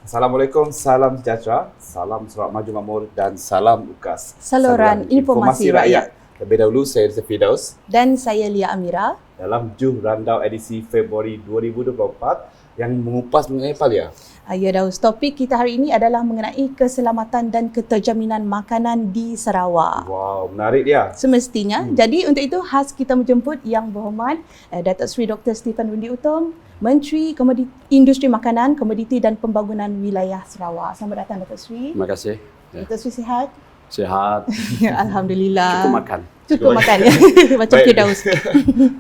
Assalamualaikum, salam sejahtera, salam Sarawak Maju Makmur dan salam UKAS. Saluran Informasi Rakyat. Lebih dahulu saya Firdaus Dan saya Lia Amira. Dalam Juh Randau edisi Februari 2024 yang mengupas mengenai apa, Lia? Ya Daus, topik kita hari ini adalah mengenai keselamatan dan keterjaminan makanan di Sarawak. Wow, menarik dia. Semestinya. Jadi untuk itu khas kita menjemput Yang Berhormat Datuk Seri Dr. Stephen Windy Utom, Menteri Industri Makanan, Komoditi dan Pembangunan Wilayah Sarawak. Selamat datang Datuk Seri. Terima kasih. Datuk Seri sihat? Sihat. Alhamdulillah. Cukup makan. Cukup makan ya. Macam Firdaus.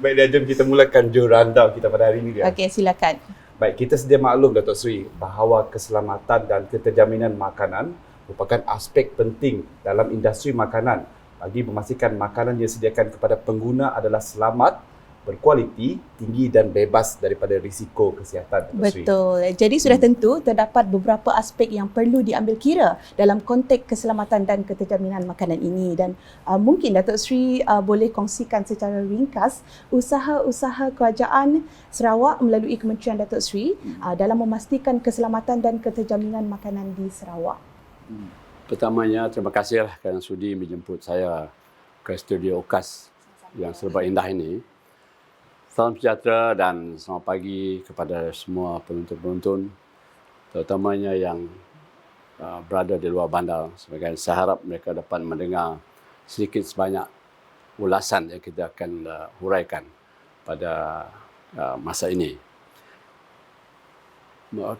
Baik, dan jom kita mulakan Juh Randau kita pada hari ini, Lia. Okey, silakan. Baik, kita sedia maklum Datuk Seri bahawa keselamatan dan keterjaminan makanan merupakan aspek penting dalam industri makanan bagi memastikan makanan yang disediakan kepada pengguna adalah selamat, berkualiti, tinggi dan bebas daripada risiko kesihatan, Datuk Seri. Betul. Jadi sudah tentu terdapat beberapa aspek yang perlu diambil kira dalam konteks keselamatan dan keterjaminan makanan ini, dan mungkin Datuk Seri boleh kongsikan secara ringkas usaha-usaha kerajaan Sarawak melalui Kementerian Datuk Seri dalam memastikan keselamatan dan keterjaminan makanan di Sarawak. Pertamanya, terima kasihlah kerana sudi menjemput saya ke studio UKAS yang serba indah ini. Salam sejahtera dan selamat pagi kepada semua penonton-penonton, terutamanya yang berada di luar bandar. Saya harap mereka dapat mendengar sedikit sebanyak ulasan yang kita akan huraikan pada masa ini.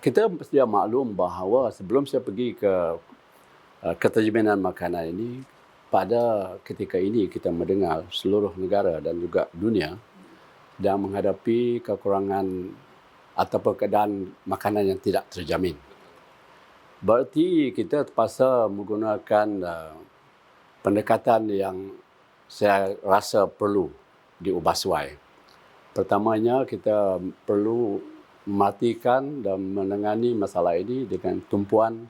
Kita sedia maklum bahawa sebelum saya pergi ke keterjaminan makanan ini, pada ketika ini kita mendengar seluruh negara dan juga dunia dan menghadapi kekurangan ataupun keadaan makanan yang tidak terjamin. Berarti kita terpaksa menggunakan pendekatan yang saya rasa perlu diubah suai. Pertamanya, kita perlu mematikan dan menangani masalah ini dengan tumpuan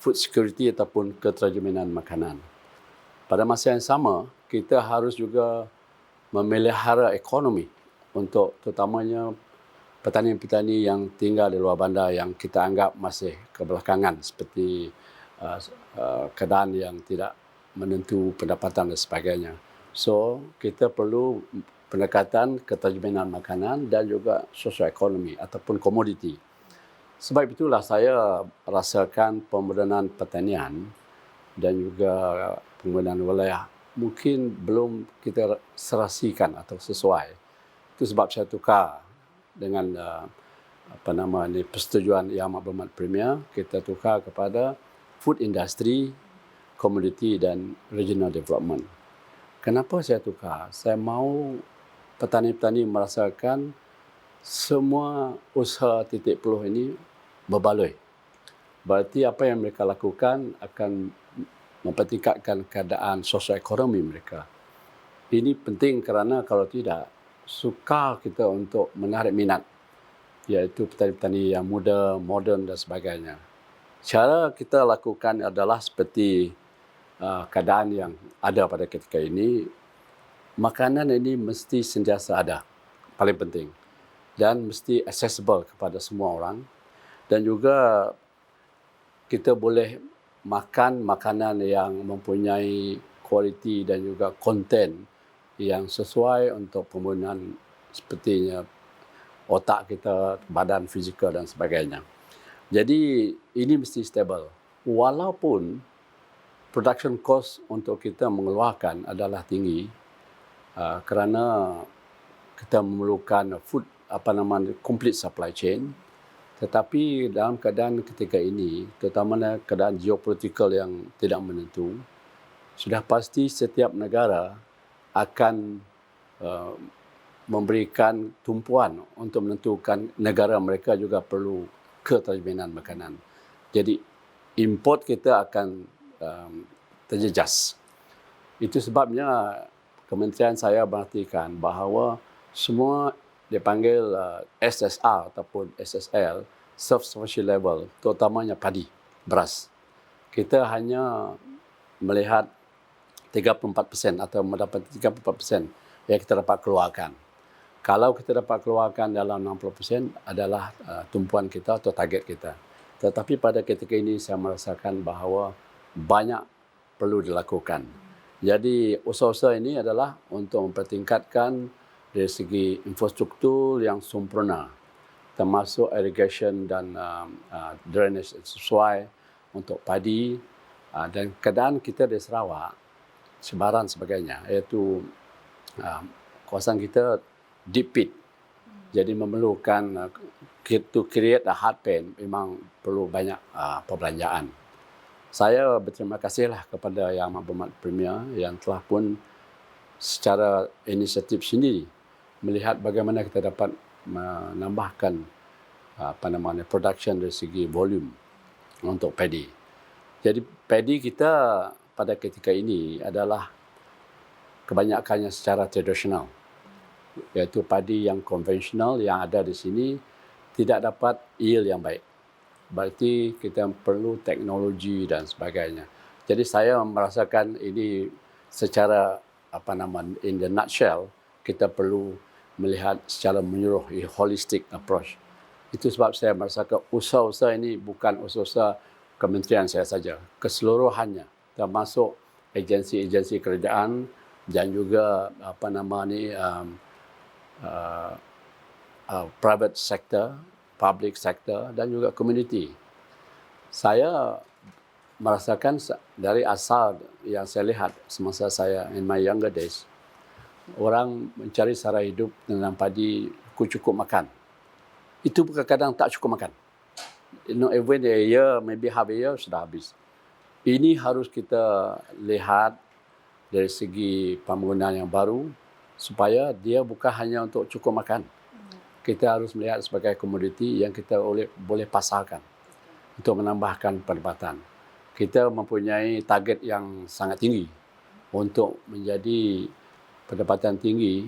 food security ataupun keterjaminan makanan. Pada masa yang sama, kita harus juga memelihara ekonomi untuk terutamanya petani-petani yang tinggal di luar bandar yang kita anggap masih kebelakangan, seperti keadaan yang tidak menentu pendapatan dan sebagainya. So, kita perlu pendekatan keterjaminan makanan dan juga sosioekonomi ataupun komoditi. Sebab itulah saya rasakan pemodenan pertanian dan juga penggunaan wilayah mungkin belum kita serasikan atau sesuai. Itu sebab saya tukar dengan persetujuan Yang Berhormat Premier, kita tukar kepada food industry, commodity dan regional development. Kenapa saya tukar? Saya mahu petani-petani merasakan semua usaha titik peluh ini berbaloi. Berarti apa yang mereka lakukan akan mempertingkatkan keadaan sosioekonomi mereka. Ini penting kerana kalau tidak, sukar kita untuk menarik minat, iaitu petani-petani yang muda, moden dan sebagainya. Cara kita lakukan adalah seperti keadaan yang ada pada ketika ini. Makanan ini mesti sentiasa ada, paling penting. Dan mesti accessible kepada semua orang. Dan juga kita boleh makan makanan yang mempunyai kualiti dan juga konten yang sesuai untuk pembunuhan sepertinya otak kita, badan fizikal dan sebagainya. Jadi ini mesti stable. Walaupun production cost untuk kita mengeluarkan adalah tinggi kerana kita memerlukan complete supply chain. Tetapi dalam keadaan ketika ini, terutamanya keadaan geopolitikal yang tidak menentu, sudah pasti setiap negara akan memberikan tumpuan untuk menentukan negara mereka juga perlu keterjaminan makanan. Jadi import kita akan terjejas. Itu sebabnya kementerian saya perhatikan bahawa semua dipanggil SSR ataupun SSL, self-sufficient level, terutamanya padi, beras. Kita hanya melihat 34% atau mendapat 34% yang kita dapat keluarkan. Kalau kita dapat keluarkan dalam 60% adalah tumpuan kita atau target kita. Tetapi pada ketika ini saya merasakan bahawa banyak perlu dilakukan. Jadi usaha-usaha ini adalah untuk mempertingkatkan dari segi infrastruktur yang sempurna, termasuk irrigation dan drainage sesuai untuk padi, dan keadaan kita di Sarawak, Sebaran sebagainya, iaitu kawasan kita deep pit. Jadi memerlukan to create a hard pan memang perlu banyak perbelanjaan. Saya berterima kasihlah kepada Yang Berhormat Premier yang telah pun secara inisiatif sendiri melihat bagaimana kita dapat menambahkan production dari segi volume untuk padi. Jadi padi kita pada ketika ini adalah kebanyakannya secara tradisional, iaitu padi yang konvensional yang ada di sini tidak dapat yield yang baik. Berarti kita perlu teknologi dan sebagainya. Jadi saya merasakan ini secara in the nutshell, kita perlu melihat secara menyeluruh, holistic approach. Itu sebab saya merasakan usaha-usaha ini bukan usaha kementerian saya saja, keseluruhannya, termasuk agensi-agensi kerajaan dan juga private sector, public sector dan juga community. Saya merasakan dari asal yang saya lihat semasa saya in my younger days, orang mencari sara hidup dengan padi cukup makan. Itu kadang-kadang tak cukup makan. Even a year, maybe half a year sudah habis. Ini harus kita lihat dari segi penggunaan yang baru supaya dia bukan hanya untuk cukup makan. Kita harus melihat sebagai komoditi yang kita boleh pasarkan untuk menambahkan pendapatan. Kita mempunyai target yang sangat tinggi untuk menjadi pendapatan tinggi,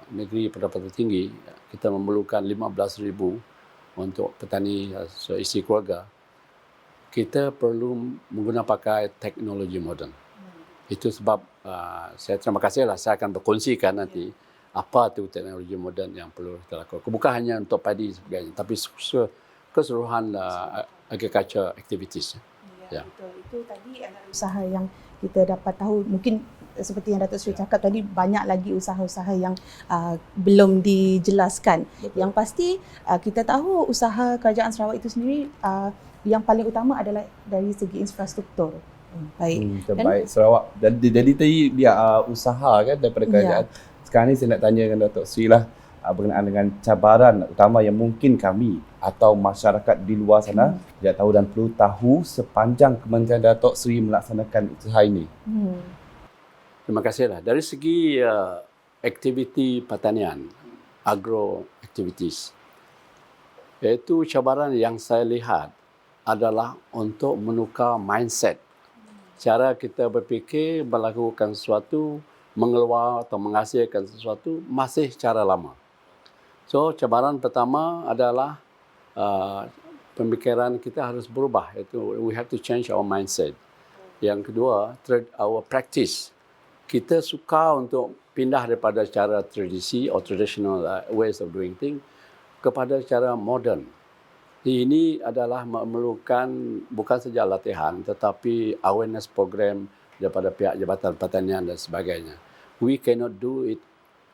negeri pendapatan tinggi. Kita memerlukan 15,000 untuk petani seisi keluarga. Kita perlu menggunakan pakai teknologi moden. Itu sebab saya terima kasihlah, saya akan berkongsikan nanti apa tu teknologi moden yang perlu kita lakukan. Bukan hanya untuk padi sebagainya, tapi keseluruhan agriculture activities. Ya, betul. Itu tadi adalah usaha yang kita dapat tahu. Mungkin seperti yang Datuk Seri cakap tadi, banyak lagi usaha-usaha yang belum dijelaskan. Betul. Yang pasti kita tahu usaha Kerajaan Sarawak itu sendiri yang paling utama adalah dari segi infrastruktur. Baik. Terbaik Sarawak. Jadi tadi dia usaha kan daripada kerajaan. Ya. Sekarang ni saya nak tanya dengan Datuk Seri lah berkenaan dengan cabaran utama yang mungkin kami atau masyarakat di luar sana tidak tahu dan perlu tahu sepanjang Kementerian Datuk Seri melaksanakan usaha ini. Terima kasihlah. Dari segi aktiviti pertanian, agro activities, iaitu cabaran yang saya lihat adalah untuk menukar mindset. Cara kita berfikir melakukan sesuatu, mengeluar atau menghasilkan sesuatu masih cara lama. So, cabaran pertama adalah pemikiran kita harus berubah, iaitu we have to change our mindset. Yang kedua, our practice. Kita suka untuk pindah daripada cara tradisi atau traditional ways of doing things kepada cara modern. Ini adalah memerlukan bukan saja latihan tetapi awareness program daripada pihak Jabatan Pertanian dan sebagainya. We cannot do it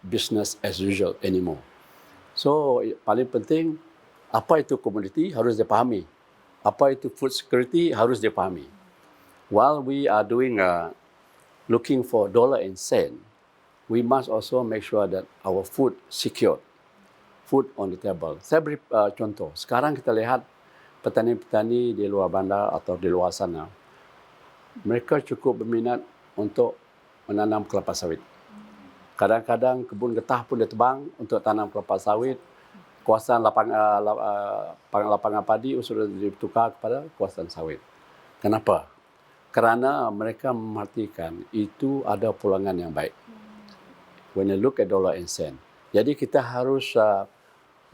business as usual anymore. So, paling penting, apa itu komoditi harus dipahami. Apa itu food security harus dipahami. While we are doing looking for dollar and cent, we must also make sure that our food secured, food on the table. Saya beri contoh. Sekarang kita lihat petani-petani di luar bandar atau di luar sana, mereka cukup berminat untuk menanam kelapa sawit. Kadang-kadang kebun getah pun ditebang untuk tanam kelapa sawit. Kawasan lapangan padi sudah ditukar kepada kawasan sawit. Kenapa? Kerana mereka memerhatikan itu ada pulangan yang baik. When you look at dollar and cent. Jadi kita harus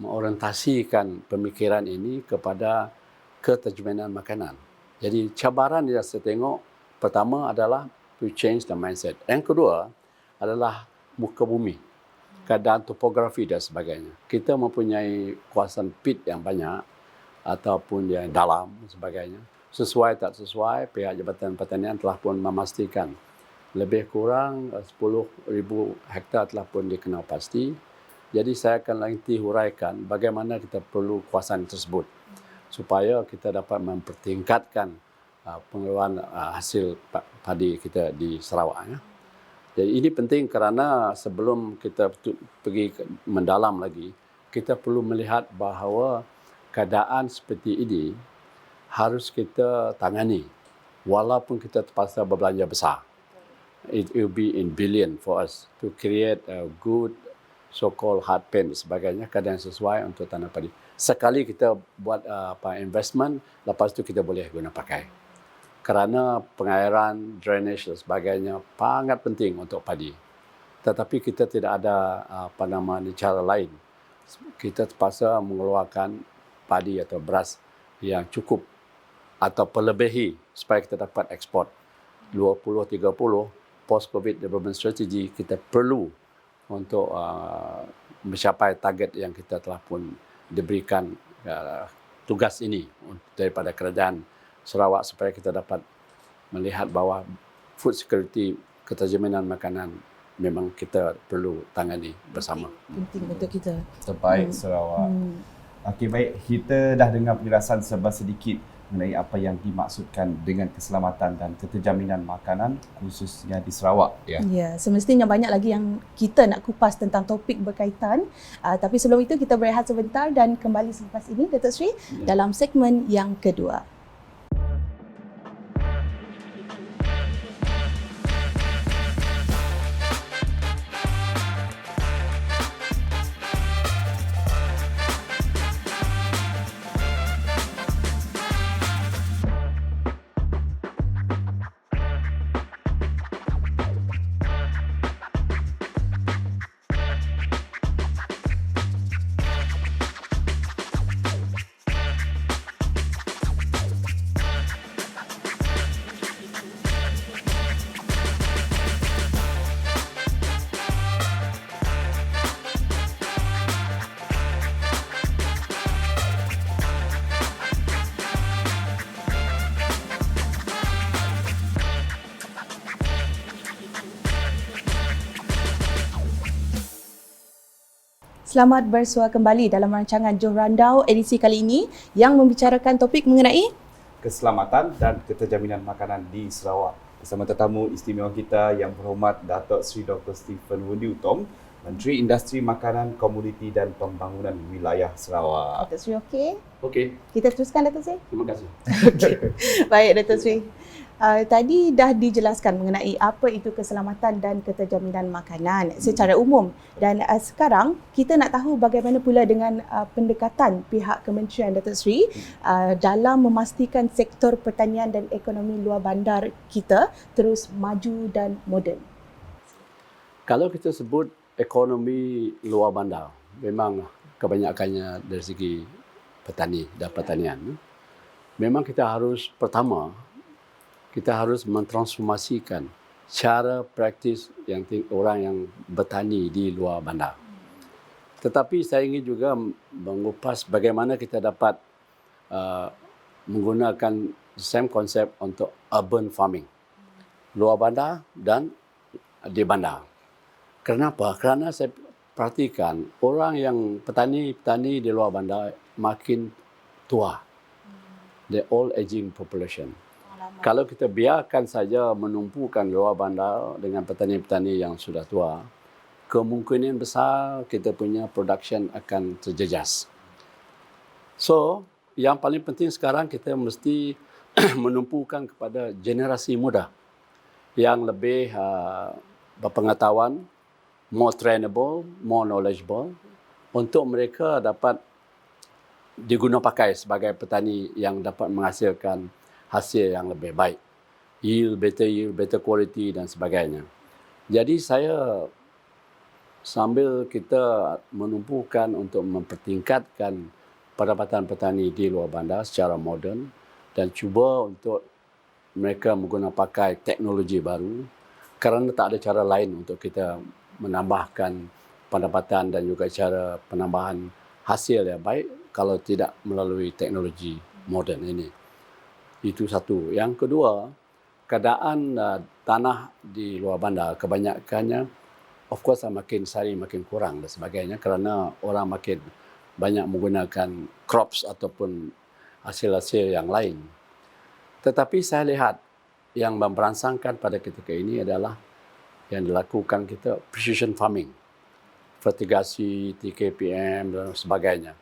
mengorientasikan pemikiran ini kepada keterjemahan makanan. Jadi cabaran yang saya tengok pertama adalah to change the mindset. Yang kedua adalah muka bumi, keadaan topografi dan sebagainya. Kita mempunyai kawasan pit yang banyak, ataupun yang dalam dan sebagainya. Sesuai tak sesuai, pihak Jabatan Pertanian telah pun memastikan lebih kurang 10,000 hektar telah pun dikenal pasti. Jadi saya akan nanti huraikan bagaimana kita perlu kawasan tersebut supaya kita dapat mempertingkatkan pengeluaran hasil padi kita di Sarawak. Ya. Jadi ini penting kerana sebelum kita pergi mendalam lagi, kita perlu melihat bahawa keadaan seperti ini harus kita tangani walaupun kita terpaksa berbelanja besar. It will be in billion for us to create a good so-called hard pen dan sebagainya, keadaan sesuai untuk tanam padi. Sekali kita buat investment, lepas tu kita boleh guna pakai. Kerana pengairan, drainage dan sebagainya sangat penting untuk padi. Tetapi kita tidak ada cara lain. Kita terpaksa mengeluarkan padi atau beras yang cukup atau melebihi supaya kita dapat ekspor 20-30 post-COVID development strategy. Kita perlu untuk mencapai target yang kita telah pun diberikan tugas ini daripada kerajaan Sarawak supaya kita dapat melihat bahawa food security, keterjaminan makanan memang kita perlu tangani bersama. Penting untuk kita. Terbaik Sarawak. Okey, baik. Kita dah dengar penjelasan serba sedikit mengenai apa yang dimaksudkan dengan keselamatan dan keterjaminan makanan khususnya di Sarawak. Ya, semestinya banyak lagi yang kita nak kupas tentang topik berkaitan. Tapi sebelum itu kita berehat sebentar dan kembali selepas ini Datuk Seri dalam segmen yang kedua. Selamat bersua kembali dalam rancangan Johor Randau edisi kali ini yang membicarakan topik mengenai keselamatan dan keterjaminan makanan di Sarawak. Bersama tetamu istimewa kita yang berhormat Datuk Seri Dr. Stephen Wendi Utom, Menteri Industri Makanan, Komoditi dan Pembangunan Wilayah Sarawak. Datuk Seri okey? Okey, Kita teruskan Datuk Seri? terima kasih. Baik Datuk Seri. Tadi dah dijelaskan mengenai apa itu keselamatan dan keterjaminan makanan secara umum dan sekarang kita nak tahu bagaimana pula dengan pendekatan pihak Kementerian Datuk Seri dalam memastikan sektor pertanian dan ekonomi luar bandar kita terus maju dan moden. Kalau kita sebut ekonomi luar bandar, memang kebanyakannya dari segi petani dan pertanian. Memang kita harus mentransformasikan cara praktis yang orang yang bertani di luar bandar. Tetapi saya ingin juga mengupas bagaimana kita dapat menggunakan same konsep untuk urban farming. Luar bandar dan di bandar. Kenapa? Kerana saya perhatikan orang yang petani di luar bandar makin tua. The old aging population. Kalau kita biarkan saja menumpukan luar bandar dengan petani-petani yang sudah tua, kemungkinan besar kita punya production akan terjejas. So, yang paling penting sekarang kita mesti menumpukan kepada generasi muda yang lebih berpengetahuan, more trainable, more knowledgeable untuk mereka dapat diguna pakai sebagai petani yang dapat menghasilkan hasil yang lebih baik. Yield, better quality dan sebagainya. Jadi saya sambil kita menumpukan untuk mempertingkatkan pendapatan petani di luar bandar secara moden dan cuba untuk mereka menggunakan pakai teknologi baru kerana tak ada cara lain untuk kita menambahkan pendapatan dan juga cara penambahan hasil yang baik kalau tidak melalui teknologi moden ini. Itu satu. Yang kedua, keadaan tanah di luar bandar kebanyakannya of course makin sehari makin kurang dan sebagainya kerana orang makin banyak menggunakan crops ataupun hasil-hasil yang lain. Tetapi saya lihat yang memberangsangkan pada ketika ini adalah yang dilakukan kita precision farming, fertigasi, TKPM dan sebagainya.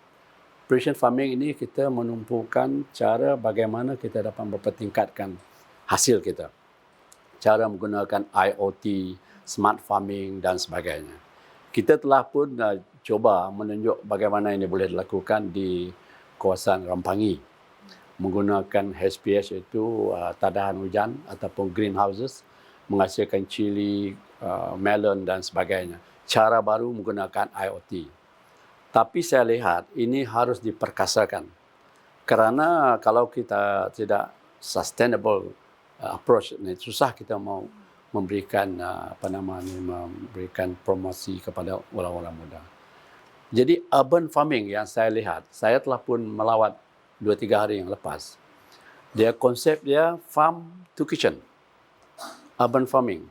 Precision farming ini kita menumpukan cara bagaimana kita dapat mempertingkatkan hasil kita. Cara menggunakan IoT, smart farming dan sebagainya. Kita telah pun cuba menunjuk bagaimana ini boleh dilakukan di kawasan Rampangi. Menggunakan HPS iaitu tadahan hujan ataupun greenhouses, menghasilkan cili, melon dan sebagainya. Cara baru menggunakan IoT. Tapi saya lihat ini harus diperkasakan. Kerana kalau kita tidak sustainable approach, susah kita mau memberikan memberikan promosi kepada orang-orang muda. Jadi urban farming yang saya lihat, saya telah pun melawat 2-3 hari yang lepas. Konsep dia farm to kitchen. Urban farming.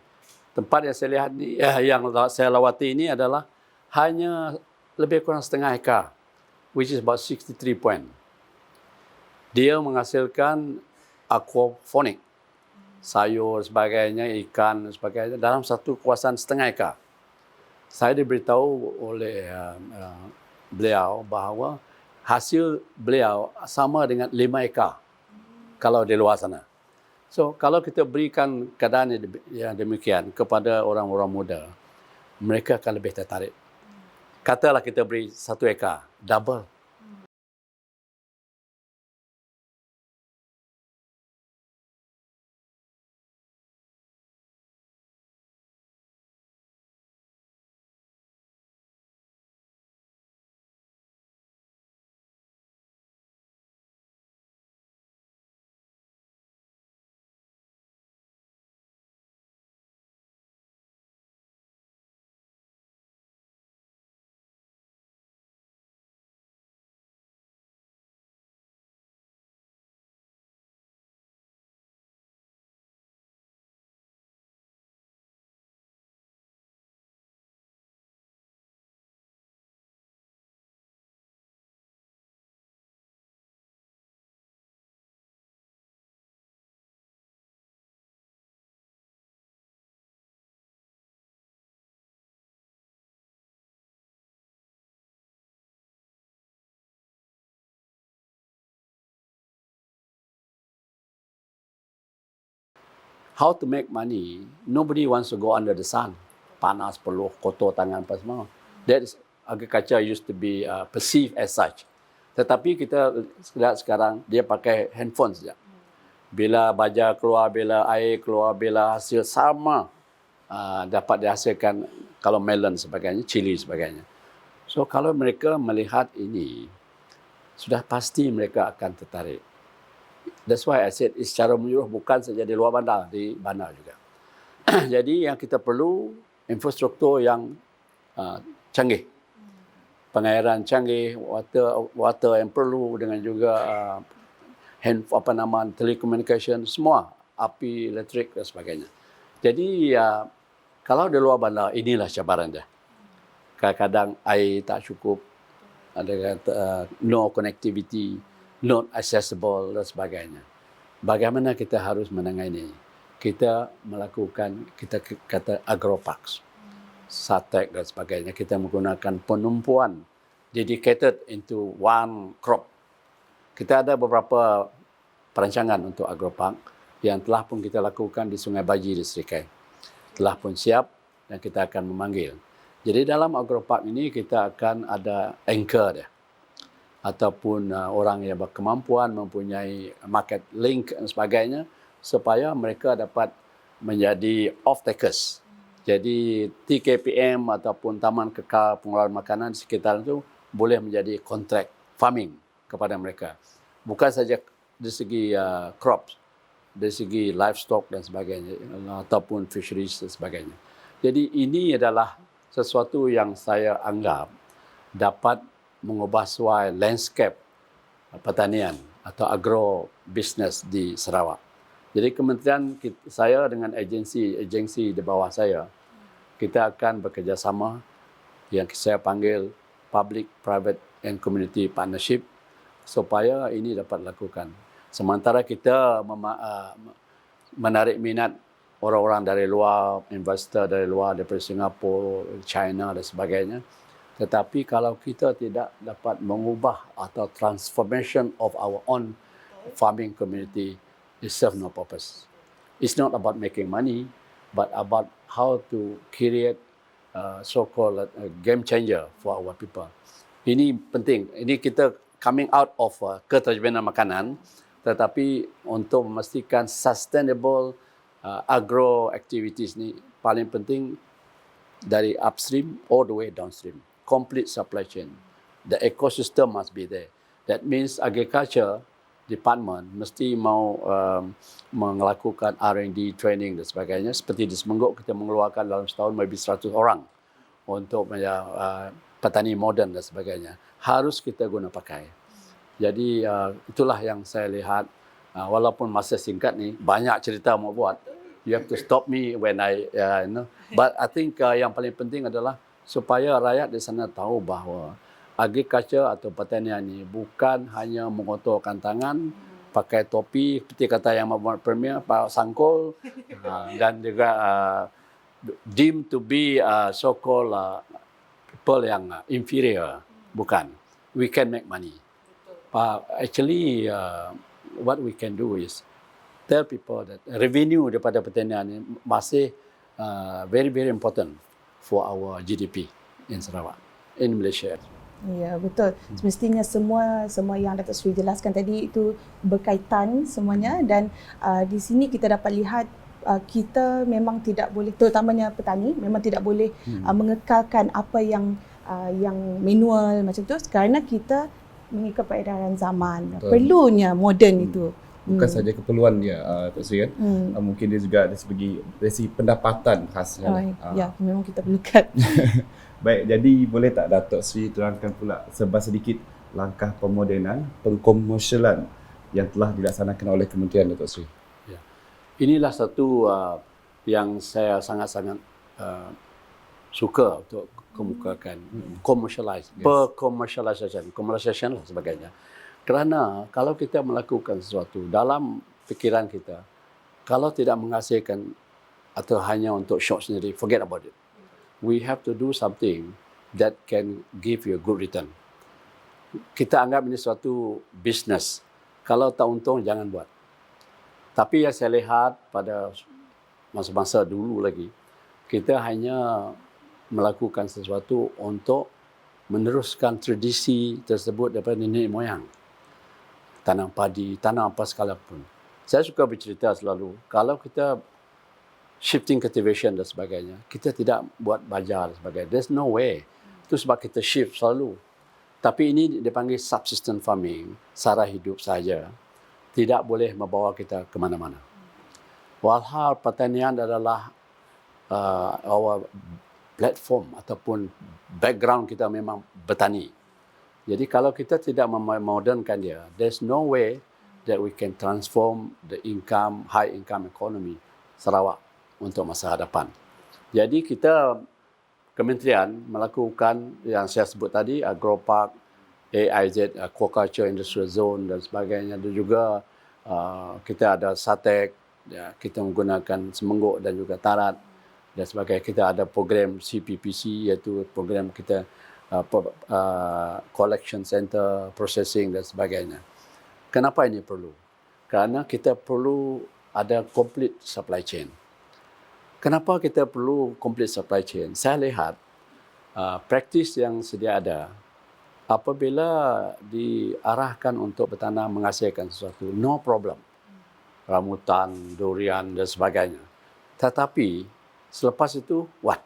Tempat yang saya lihat ni, yang saya lawati ini adalah hanya lebih kurang setengah ekar, which is about 63 point. Dia menghasilkan aquaponic, sayur sebagainya, ikan sebagainya dalam satu kawasan setengah ekar. Saya diberitahu oleh beliau bahawa hasil beliau sama dengan 5 ekar kalau di luar sana. So, kalau kita berikan keadaan yang demikian kepada orang-orang muda, mereka akan lebih tertarik. Katalah kita beri 1 ekar, double. How to make money, nobody wants to go under the sun. Panas, peluh, kotor tangan, apa semua. That is, agriculture used to be perceived as such. Tetapi kita lihat sekarang, dia pakai handphone saja. Bila baja keluar, bila air keluar, bila hasil sama dapat dihasilkan kalau melon sebagainya, cili sebagainya. So kalau mereka melihat ini, sudah pasti mereka akan tertarik. That's why I said secara menyeluruh bukan saja di luar bandar, di bandar juga. Jadi yang kita perlu infrastruktur yang canggih. Pengairan canggih, water yang perlu dengan juga telecommunication, semua, api, elektrik dan sebagainya. Jadi kalau di luar bandar, inilah cabaran dia. Kadang-kadang air tak cukup, ada no connectivity, not accessible dan sebagainya. Bagaimana kita harus menangani? Kita melakukan, kita kata agroparks, satek dan sebagainya. Kita menggunakan penumpuan dedicated into one crop. Kita ada beberapa perancangan untuk agropark yang telah pun kita lakukan di Sungai Baji di Serikai. Telah pun siap dan kita akan memanggil. Jadi dalam agropark ini kita akan ada anchor dia, ataupun orang yang berkemampuan mempunyai market link dan sebagainya supaya mereka dapat menjadi off-takers. Jadi TKPM ataupun Taman Kekal Pengelolaan Makanan di sekitar itu boleh menjadi kontrak farming kepada mereka. Bukan saja dari segi crops, dari segi livestock dan sebagainya, ataupun fisheries dan sebagainya. Jadi ini adalah sesuatu yang saya anggap dapat mengubah suai landscape pertanian atau agro business di Sarawak. Jadi kementerian saya dengan agensi di bawah saya, kita akan bekerjasama yang saya panggil Public, Private and Community Partnership supaya ini dapat dilakukan. Sementara kita menarik minat orang-orang dari luar, investor dari luar, daripada Singapura, China dan sebagainya. Tetapi kalau kita tidak dapat mengubah atau transformation of our own farming community, it serves no purpose. It's not about making money, but about how to create so-called game changer for our people. Ini penting. Ini kita coming out of keterjaminan makanan, tetapi untuk memastikan sustainable agro activities ni paling penting dari upstream all the way downstream. Complete supply chain. The ecosystem must be there. That means agriculture department mesti mau melakukan R&D training dan sebagainya. Seperti di Semengguk kita mengeluarkan dalam setahun maybe 100 orang untuk petani moden dan sebagainya. Harus kita guna pakai. Jadi itulah yang saya lihat. Walaupun masa singkat ni banyak cerita mau buat. You have to stop me when But I think yang paling penting adalah supaya rakyat di sana tahu bahawa agriculture atau pertanian ini bukan hanya mengotorkan tangan, pakai topi, seperti kata yang Muhammad Premier, pakai sangkul, dan juga deemed to be so-called people yang inferior. Bukan. We can make money. Actually, what we can do is tell people that revenue daripada pertanian ini masih very, very important for our GDP in Sarawak, in Malaysia. Ya, betul. Semestinya semua yang Datuk Seri jelaskan tadi itu berkaitan semuanya, dan di sini kita dapat lihat kita memang tidak boleh, terutamanya petani, memang tidak boleh mengekalkan apa yang manual macam tu, kerana kita mengikut peredaran zaman. Betul. Perlunya moden itu. Bukan saja keperluan dia, Datuk Seri kan. Mungkin dia juga dari segi pendapatan khasnya. Ya, memang kita perlukan. Baik, jadi boleh tak Datuk Seri terangkan pula sedikit langkah pemodenan, pengkomersialan yang telah dilaksanakan oleh Kementerian Datuk Seri? Ya. Inilah satu yang saya sangat-sangat suka untuk kemukakan. Commercialize, commercialization lah sebagainya. Kerana kalau kita melakukan sesuatu dalam fikiran kita, kalau tidak menghasilkan atau hanya untuk short sendiri, forget about it. We have to do something that can give you a good return. Kita anggap ini suatu bisnes. Kalau tak untung, jangan buat. Tapi yang saya lihat pada masa-masa dulu lagi, kita hanya melakukan sesuatu untuk meneruskan tradisi tersebut daripada nenek moyang. Tanam padi, tanam apa sekalipun. Saya suka bercerita selalu, kalau kita shifting cultivation dan sebagainya, kita tidak buat baja dan sebagainya. There's no way. Itu sebab kita shift selalu. Tapi ini dipanggil subsistence farming, sara hidup saja. Tidak boleh membawa kita ke mana-mana. Walhal pertanian adalah our platform ataupun background kita memang bertani. Jadi kalau kita tidak memodernkan dia, there's no way that we can transform the high income economy Sarawak untuk masa hadapan. Jadi kita kementerian melakukan yang saya sebut tadi, Agropark, AIZ, Aquaculture Industrial Zone dan sebagainya. Dan juga kita ada SATEC, ya, kita menggunakan Semengguk dan juga Tarat dan sebagainya. Kita ada program CPPC, iaitu program kita collection center, processing dan sebagainya. Kenapa ini perlu? Kerana kita perlu ada complete supply chain. Kenapa kita perlu complete supply chain? Saya lihat praktis yang sedia ada, apabila diarahkan untuk bertanam menghasilkan sesuatu, no problem. Rambutan, durian dan sebagainya. Tetapi selepas itu, what?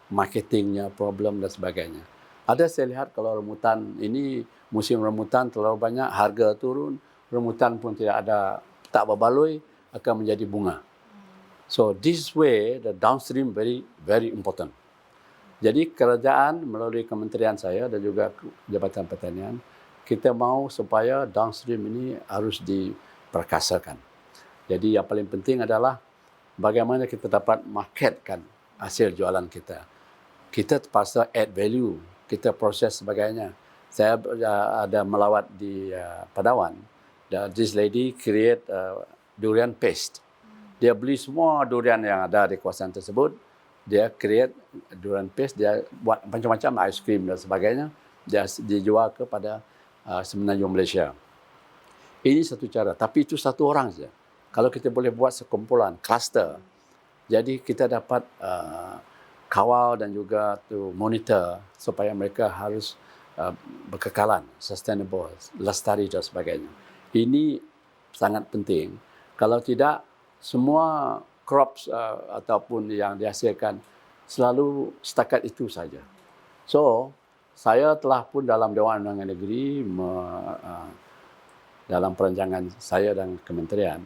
Marketingnya problem dan sebagainya. Ada saya lihat kalau rambutan ini, musim rambutan terlalu banyak, harga turun, rambutan pun tak berbaloi, akan menjadi bunga. So this way, the downstream very, very important. Jadi kerajaan melalui kementerian saya dan juga Jabatan Pertanian, kita mau supaya downstream ini harus diperkasakan. Jadi yang paling penting adalah bagaimana kita dapat marketkan hasil jualan kita. Kita terpaksa add value, kita proses sebagainya. Saya ada melawat di Padawan. This lady create durian paste. Dia beli semua durian yang ada di kawasan tersebut, dia create durian paste, dia buat macam-macam ice cream dan sebagainya, dia dijual kepada semenanjung Malaysia. Ini satu cara, tapi itu satu orang saja. Kalau kita boleh buat sekumpulan, cluster, jadi kita dapat kawal dan juga monitor supaya mereka harus berkekalan, sustainable, lestari dan sebagainya. Ini sangat penting. Kalau tidak, semua crops ataupun yang dihasilkan selalu setakat itu saja. So, saya telah pun dalam Dewan Undangan Negeri, dalam perancangan saya dan kementerian,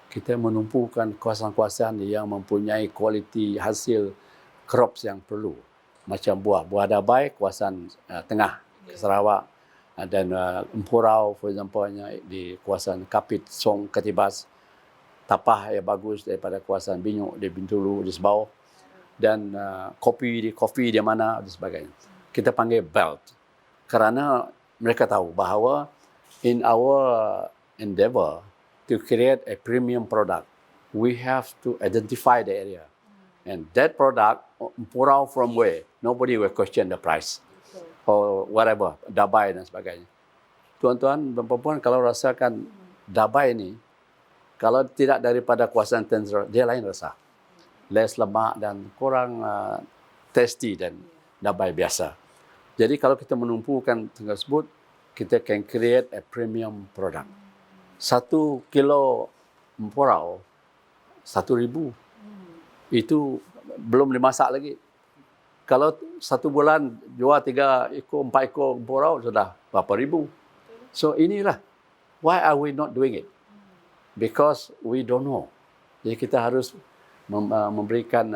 kita menumpukan kawasan-kawasan yang mempunyai kualiti hasil crops yang perlu. Macam buah dabai, kawasan tengah Sarawak, dan Empurau, for example, di kawasan Kapit, Song, Katibas, tapah yang bagus daripada kawasan Binyuk di Bintulu, di Sebau, dan kopi di mana dan sebagainya. Kita panggil belt kerana mereka tahu bahawa in our endeavor to create a premium product, we have to identify the area, and that product Empurau from where nobody will question the price or whatever, dabai dan sebagainya. Tuan-tuan dan puan-puan, kalau rasakan dabai ini, kalau tidak daripada kawasan Tensra, dia lain rasa. Less lemak dan kurang tasty dan dabai biasa. Jadi kalau kita menumpukan tersebut, kita can create a premium product. 1 kilo Empurau, 1,000. Itu belum dimasak lagi. Kalau 1 bulan jual 3 ekor, 4 ekor Empurau, sudah berapa ribu. So inilah, why are we not doing it? Because we don't know. Jadi kita harus memberikan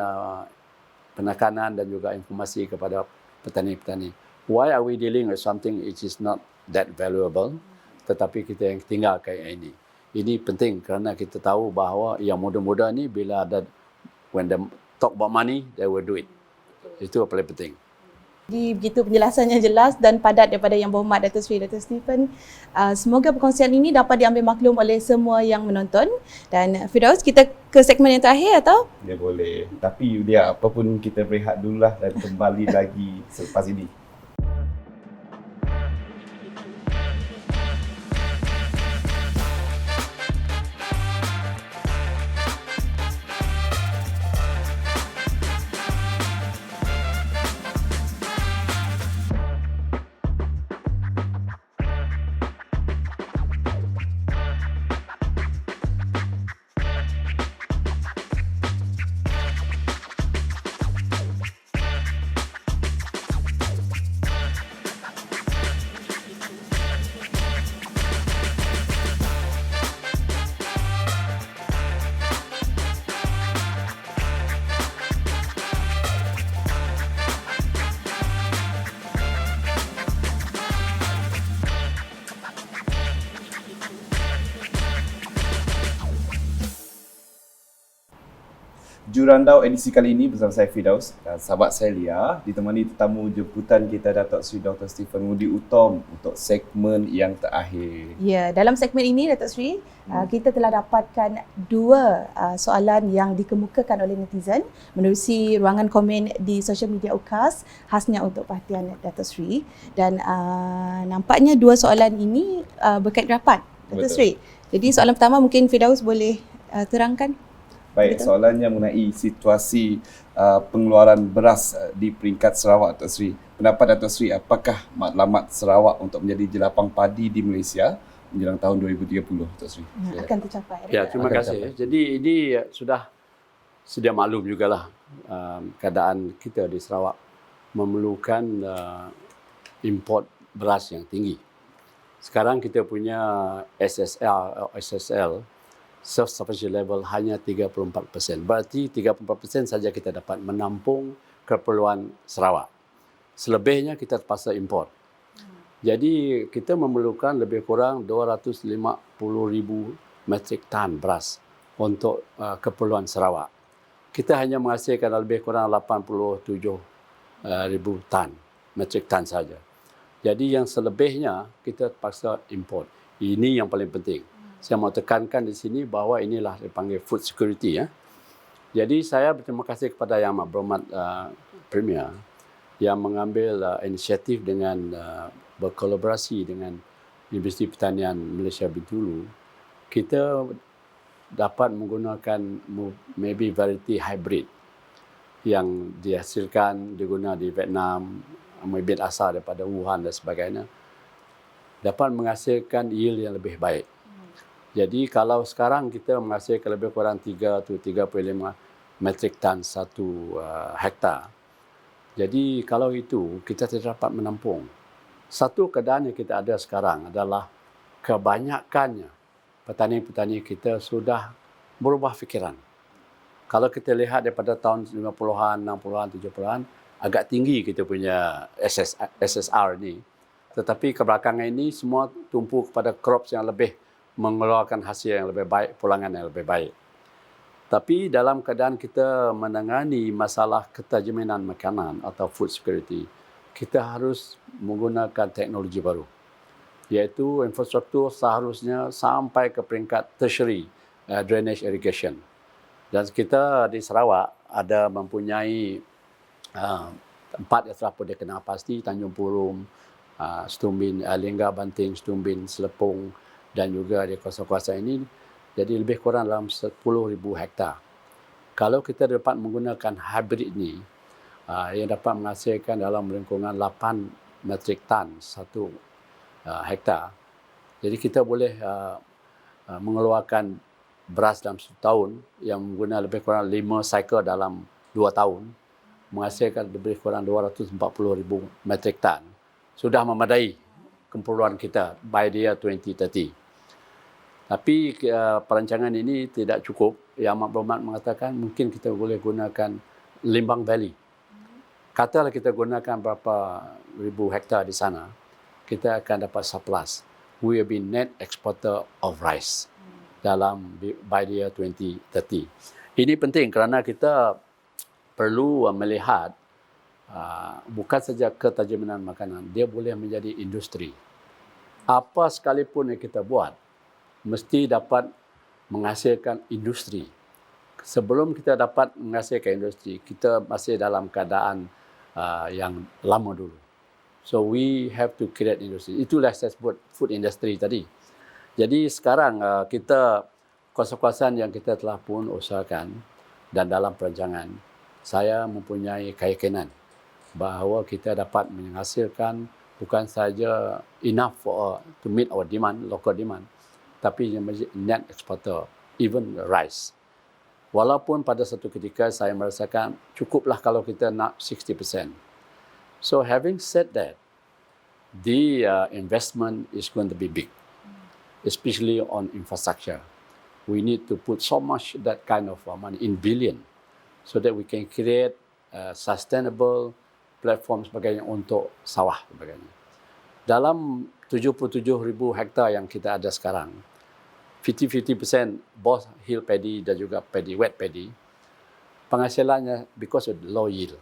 penekanan dan juga informasi kepada petani-petani. Why are we dealing with something which is not that valuable, tetapi kita yang tinggal kayak ini. Ini penting kerana kita tahu bahawa yang muda-muda ni bila ada, when they talk about money, they will do it. Itu yang paling penting. Jadi begitu penjelasannya jelas dan padat daripada Yang Berhormat Datuk Seri Dr. Stephen. Semoga perkongsian ini dapat diambil maklum oleh semua yang menonton. Dan Firdaus, kita ke segmen yang terakhir atau? Ya boleh. Tapi Yulia, apa pun kita berehat dululah dan kembali lagi selepas ini. Jurandau edisi kali ini bersama saya Firdaus dan sahabat saya Lia, ditemani tetamu jemputan kita Datuk Seri Dr. Stephen Mudi Utom untuk segmen yang terakhir. Ya, dalam segmen ini Datuk Seri, kita telah dapatkan 2 soalan yang dikemukakan oleh netizen menerusi ruangan komen di social media UKAS, khasnya untuk perhatian Datuk Seri. Dan nampaknya 2 soalan ini berkait rapat Datuk Seri. Jadi soalan pertama mungkin Firdaus boleh terangkan. Baik, soalannya mengenai situasi pengeluaran beras di peringkat Sarawak, Datuk Seri. Pendapat Datuk Seri, apakah matlamat Sarawak untuk menjadi jelapang padi di Malaysia menjelang tahun 2030, Datuk Seri? Akan tercapai. Ya, terima kasih. Jadi ini sudah sedia maklum jugalah keadaan kita di Sarawak memerlukan import beras yang tinggi. Sekarang kita punya SSL self-sufficient level hanya 34%. Berarti 34% saja kita dapat menampung keperluan Sarawak. Selebihnya kita terpaksa import. Jadi kita memerlukan lebih kurang 250,000 metrik tan beras untuk keperluan Sarawak. Kita hanya menghasilkan lebih kurang 87,000 tan, metrik tan saja. Jadi yang selebihnya kita terpaksa import. Ini yang paling penting. Saya mau tekankan di sini bahawa inilah dipanggil food security. Jadi saya berterima kasih kepada Yang Amat Berhormat Premier yang mengambil inisiatif dengan berkolaborasi dengan Universiti Pertanian Malaysia Bintulu. Kita dapat menggunakan maybe variety hybrid yang digunakan di Vietnam, maybe asal daripada Wuhan dan sebagainya, dapat menghasilkan yield yang lebih baik. Jadi kalau sekarang kita menghasilkan lebih kurang 3 atau 3,5 metrik tan satu hektar. Jadi kalau itu kita tidak dapat menampung. Satu keadaan yang kita ada sekarang adalah kebanyakannya petani-petani kita sudah berubah fikiran. Kalau kita lihat daripada tahun 50-an, 60-an, 70-an, agak tinggi kita punya SSR ni. Tetapi kebelakangan ini semua tumpu kepada crops yang lebih mengeluarkan hasil yang lebih baik, pulangan yang lebih baik. Tapi dalam keadaan kita menangani masalah ketajaman makanan atau food security, kita harus menggunakan teknologi baru. Iaitu infrastruktur seharusnya sampai ke peringkat tertiary drainage irrigation. Dan kita di Sarawak ada mempunyai tempat yang telah pun dikenal pasti, Tanjung Purum, Stumbin, Lingga, Banting, Stumbin, Selepung, dan juga di kawasan-kawasan ini, jadi lebih kurang dalam 10,000 hektar. Kalau kita dapat menggunakan hybrid ini, yang dapat menghasilkan dalam lingkungan 8 metrik tan satu hektar, jadi kita boleh mengeluarkan beras dalam 1 tahun yang menggunakan lebih kurang 5 cycle dalam 2 tahun, menghasilkan lebih kurang 240,000 metrik tan. Sudah memadai keperluan kita by the year 2030. Tapi perancangan ini tidak cukup. Yang Amat Berhormat mengatakan mungkin kita boleh gunakan Limbang Valley. Katalah kita gunakan berapa ribu hektar di sana, kita akan dapat surplus. We will be net exporter of rice dalam by the year 2030. Ini penting kerana kita perlu melihat bukan saja ketajaman makanan, dia boleh menjadi industri. Apa sekalipun yang kita buat, mesti dapat menghasilkan industri. Sebelum kita dapat menghasilkan industri, kita masih dalam keadaan yang lama dulu. So we have to create industry. Itulah saya sebut food industry tadi. Jadi sekarang kita kawasan-kawasan yang kita telah pun usahakan dan dalam perancangan, saya mempunyai keyakinan bahawa kita dapat menghasilkan bukan saja enough to meet our demand, local demand, tapi net exporter, even rice. Walaupun pada satu ketika saya merasakan cukuplah kalau kita nak 60%. So having said that, the investment is going to be big, especially on infrastructure. We need to put so much that kind of money in billion so that we can create sustainable platform sebagainya untuk sawah sebagainya. Dalam 77,000 hektar yang kita ada sekarang, 50% both hill paddy dan juga paddy, wet paddy, penghasilannya because of low yield.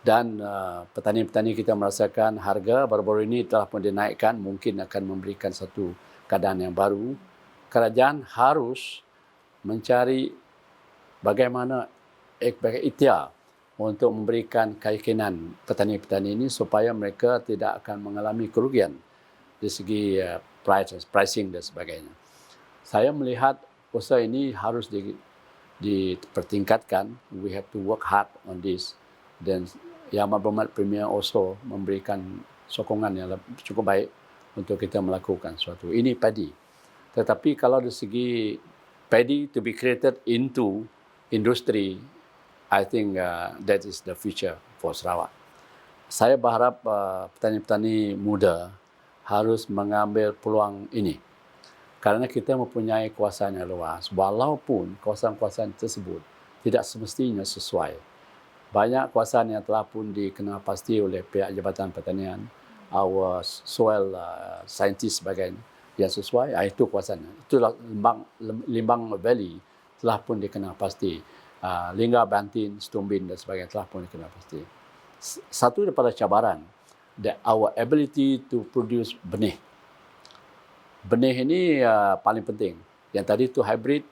Dan petani-petani kita merasakan harga baru-baru ini telah pun dinaikkan, mungkin akan memberikan satu keadaan yang baru. Kerajaan harus mencari bagaimana ikhtiar untuk memberikan keyakinan petani-petani ini supaya mereka tidak akan mengalami kerugian di segi pricing dan sebagainya. Saya melihat usaha ini harus dipertingkatkan. We have to work hard on this. Dan Yang Amat Berhormat Premier also memberikan sokongan yang cukup baik untuk kita melakukan sesuatu. Ini padi. Tetapi kalau dari segi padi to be created into industry, I think that is the future for Sarawak. Saya berharap petani-petani muda harus mengambil peluang ini. Kerana kita mempunyai kawasan yang luas, walaupun kawasan-kawasan tersebut tidak semestinya sesuai. Banyak kawasan yang telah pun dikenalpasti oleh pihak Jabatan Pertanian, our soil scientist sebagainya, yang sesuai, itu kawasannya. Itulah Limbang Valley telah pun dikenalpasti. Lingga Bantin, Stumbin dan sebagainya telah pun dikenalpasti. Satu daripada cabaran, our ability to produce benih. Benih ini paling penting. Yang tadi itu hybrid,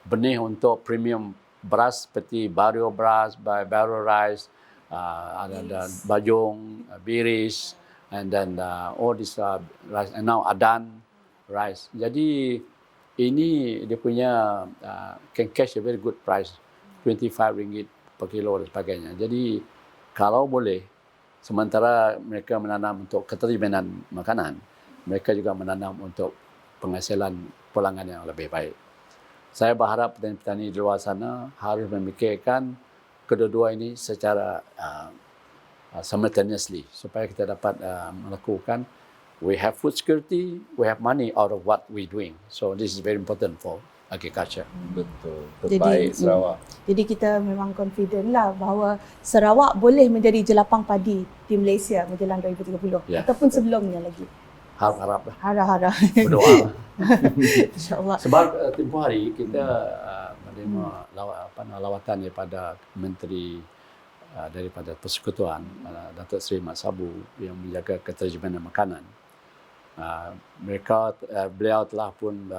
benih untuk premium beras seperti Barrio beras, Barrio rice, ada Bajong, Biris, and then all this rice, and now Adan rice. Jadi ini dia punya can catch a very good price, RM25 per kilo dan sebagainya. Jadi kalau boleh, sementara mereka menanam untuk keterjaminan makanan, mereka juga menanam untuk penghasilan pulangan yang lebih baik. Saya berharap petani-petani di luar sana harus memikirkan kedua-dua ini secara simultaneously supaya kita dapat melakukan. We have food security, we have money out of what we're doing. So this is very important for agriculture. Betul. Terbaik Sarawak. Jadi kita memang confident lah bahawa Sarawak boleh menjadi jelapang padi di Malaysia menjelang 2030 ataupun sebelumnya lagi. Harap-harap lah. Harap-harap. Berdoa. InsyaAllah. Sebab tempoh hari kita menerima lawatan daripada Menteri daripada Persekutuan Datuk Seri Mat Sabu yang menjaga keterjaminan makanan. Beliau telah pun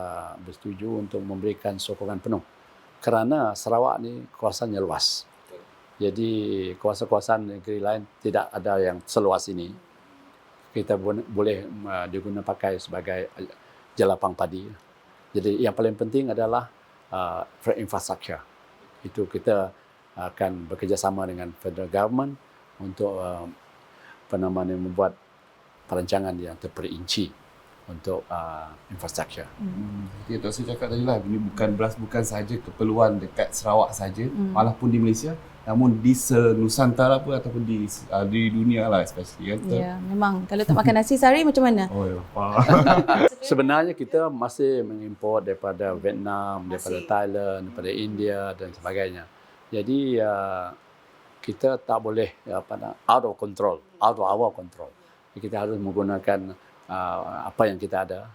bersetuju untuk memberikan sokongan penuh kerana Sarawak ni kawasannya luas. Jadi kawasan-kawasan negeri lain tidak ada yang seluas ini. Kita boleh digunakan pakai sebagai jelapang padi. Jadi yang paling penting adalah infrastructure. Itu kita akan bekerjasama dengan federal government untuk membuat perancangan yang terperinci untuk infrastructure. Jadi Tok Sri cakap tadi lah, ini bukan sahaja keperluan dekat Sarawak saja, malah pun di Malaysia, namun di senusantara pun ataupun di dunia lah especially. Ya, memang. Kalau tak makan nasi sehari macam mana? Oh ya, Sebenarnya kita masih mengimport daripada Vietnam, daripada Thailand, daripada India dan sebagainya. Jadi kita tak boleh out of our control. Kita harus menggunakan apa yang kita ada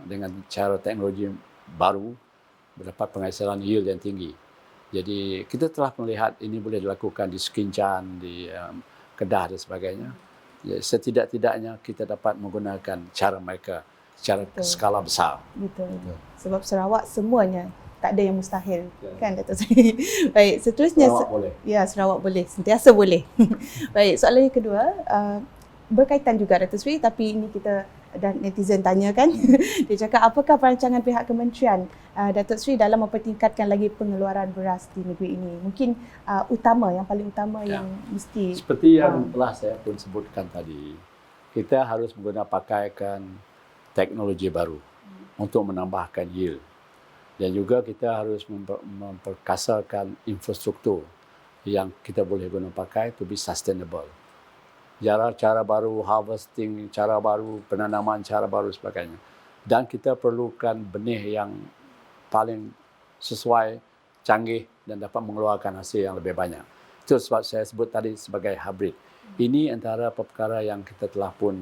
dengan cara teknologi baru, mendapat penghasilan yield yang tinggi. Jadi kita telah melihat ini boleh dilakukan di Sekincan, di Kedah dan sebagainya. Jadi, setidak-tidaknya kita dapat menggunakan cara mereka secara skala besar. Betul. Sebab Sarawak semuanya tak ada yang mustahil, kan Datuk Seri? Baik, seterusnya Sarawak boleh. Ya, Sarawak boleh, sentiasa boleh. Baik, soalan yang kedua berkaitan juga Datuk Seri, tapi ini kita dan netizen tanya kan. Dia cakap apakah perancangan pihak kementerian Datuk Seri dalam mempertingkatkan lagi pengeluaran beras di negeri ini? Mungkin yang paling utama yang mesti seperti yang telah saya pun sebutkan tadi, kita harus pakaikan teknologi baru untuk menambahkan yield. Dan juga kita harus memperkasarkan infrastruktur yang kita boleh guna pakai to be sustainable. Cara baru harvesting, cara baru penanaman, cara baru sebagainya. Dan kita perlukan benih yang paling sesuai, canggih dan dapat mengeluarkan hasil yang lebih banyak. Itu sebab saya sebut tadi sebagai hybrid. Ini antara perkara yang kita telah pun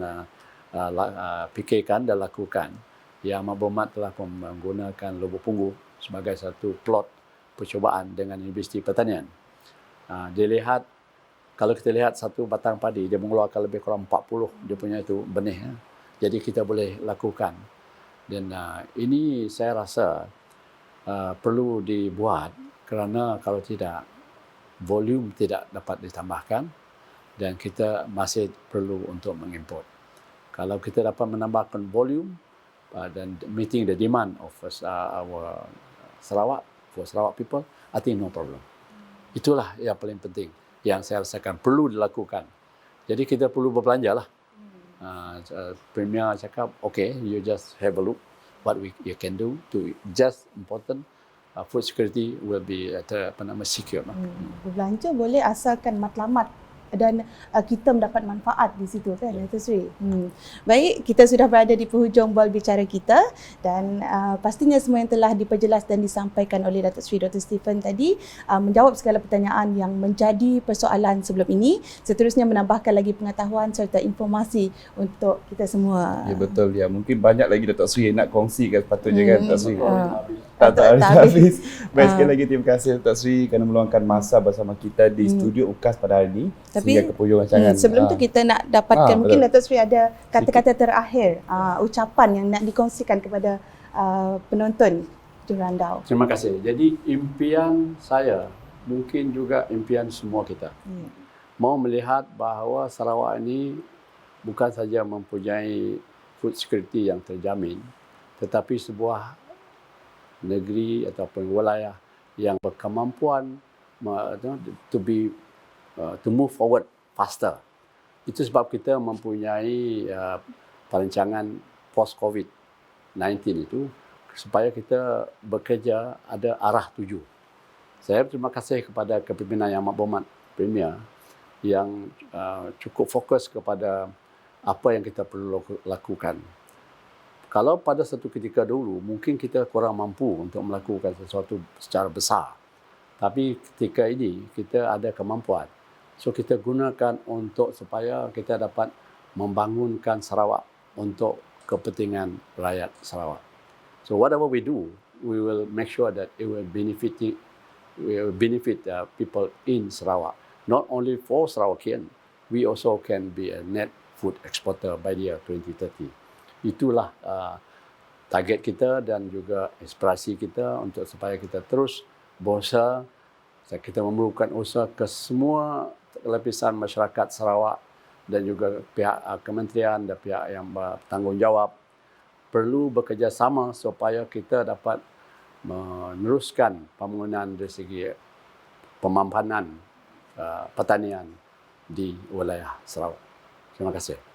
fikirkan dan lakukan. Yang Maklumat telah pun menggunakan Lubuk Punggu sebagai satu plot percubaan dengan Universiti Pertanian. Dilihat, kalau kita lihat satu batang padi, dia mengeluarkan lebih kurang 40 dia punya itu benih. Jadi kita boleh lakukan. Dan ini saya rasa perlu dibuat kerana kalau tidak, volume tidak dapat ditambahkan dan kita masih perlu untuk mengimport. Kalau kita dapat menambahkan volume dan meeting the demand of our Sarawak, for Sarawak people, I think no problem. Itulah yang paling penting yang saya rasakan perlu dilakukan. Jadi kita perlu berbelanja lah. Premier cakap, okay, you just have a look what you can do to just important food security will be secure. Berbelanja boleh asalkan matlamat dan kita mendapat manfaat di situ kan Dato' Sri. Baik, kita sudah berada di penghujung bowl bicara kita dan pastinya semua yang telah diperjelas dan disampaikan oleh Dato' Sri Dr. Stephen tadi menjawab segala pertanyaan yang menjadi persoalan sebelum ini, seterusnya menambahkan lagi pengetahuan serta informasi untuk kita semua. Ya betul ya. Mungkin banyak lagi Dato' Sri yang nak kongsikan sepatutnya kan Dato' Sri. Tak tak habis. Baik, sekali lagi terima kasih Dato' Sri kerana meluangkan masa bersama kita di studio UKAS pada hari ini. Tapi sehingga ke penghujung rancangan. sebelum tu kita nak dapatkan mungkin betul. Dato' Sri ada kata-kata terakhir, ucapan yang nak dikongsikan kepada penonton Jurandau. Terima kasih. Jadi impian saya, mungkin juga impian semua kita, mau melihat bahawa Sarawak ini bukan saja mempunyai food security yang terjamin, tetapi sebuah negeri ataupun wilayah yang berkemampuan to move forward faster. Itu sebab kita mempunyai perancangan post COVID-19 itu supaya kita bekerja ada arah tuju. Saya berterima kasih kepada kepimpinan Yang Amat Berhormat Premier yang cukup fokus kepada apa yang kita perlu lakukan. Kalau pada satu ketika dulu, mungkin kita kurang mampu untuk melakukan sesuatu secara besar. Tapi ketika ini, kita ada kemampuan. So, kita gunakan untuk supaya kita dapat membangunkan Sarawak untuk kepentingan rakyat Sarawak. So, whatever we do, we will make sure that it will benefit people in Sarawak. Not only for Sarawakian, we also can be a net food exporter by the year 2030. Itulah target kita dan juga inspirasi kita untuk supaya kita terus berusaha. Kita memerlukan usaha ke semua lapisan masyarakat Sarawak dan juga pihak kementerian dan pihak yang bertanggungjawab perlu bekerjasama supaya kita dapat meneruskan pembangunan dari segi pemampanan pertanian di wilayah Sarawak. Terima kasih.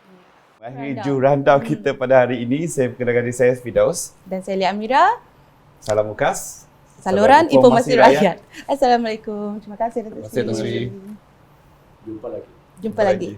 Akhir Jurandau kita pada hari ini, saya perkenalkan diri saya Firdaus. Dan saya Lia Amira. Salam UKAS. Saluran Informasi Rakyat. Assalamualaikum. Terima kasih Dato' Terima kasih, Dato' Sri. Jumpa lagi. Jumpa lagi.